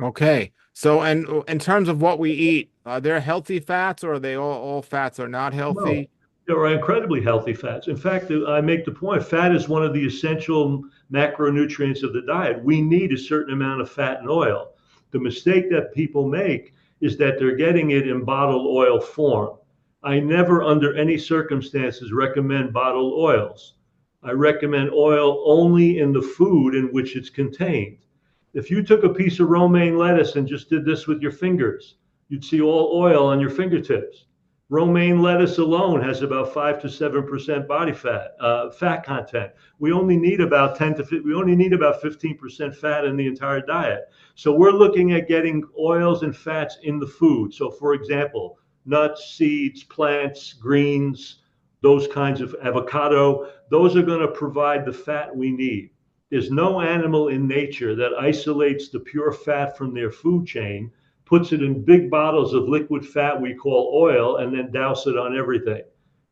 Okay. So, and in terms of what we eat, are there healthy fats, or are they all fats are not No, healthy? there are incredibly healthy fats. In fact, I make the point fat is one of the essential macronutrients of the diet. We need a certain amount of fat and oil. The mistake that people make is that they're getting it in bottled oil form. I never, under any circumstances, recommend bottled oils. I recommend oil only in the food in which it's contained. If you took a piece of romaine lettuce and just did this with your fingers, you'd see all oil on your fingertips. Romaine lettuce alone has about 5 to 7% body fat content. We only need about 10 to we only need about 15% fat in the entire diet. So we're looking at getting oils and fats in the food. So for example, nuts, seeds, plants, greens, those kinds of avocado, those are going to provide the fat we need. There's no animal in nature that isolates the pure fat from their food chain, puts it in big bottles of liquid fat we call oil, and then douse it on everything.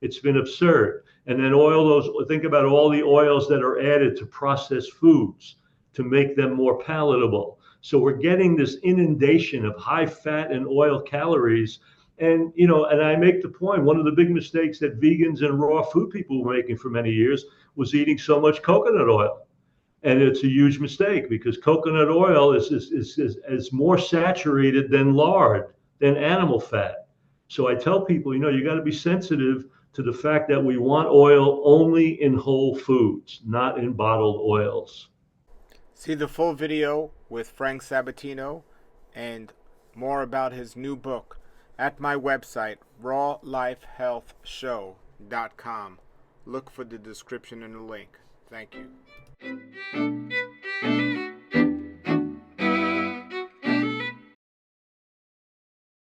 It's been absurd. And then oil those, think about all the oils that are added to processed foods to make them more palatable. So we're getting this inundation of high fat and oil calories. And, and I make the point, one of the big mistakes that vegans and raw food people were making for many years was eating so much coconut oil. And it's a huge mistake because coconut oil is more saturated than lard, than animal fat. So I tell people, you got to be sensitive to the fact that we want oil only in whole foods, not in bottled oils. See the full video with Frank Sabatino and more about his new book at my website, rawlifehealthshow.com. Look for the description and the link. Thank you.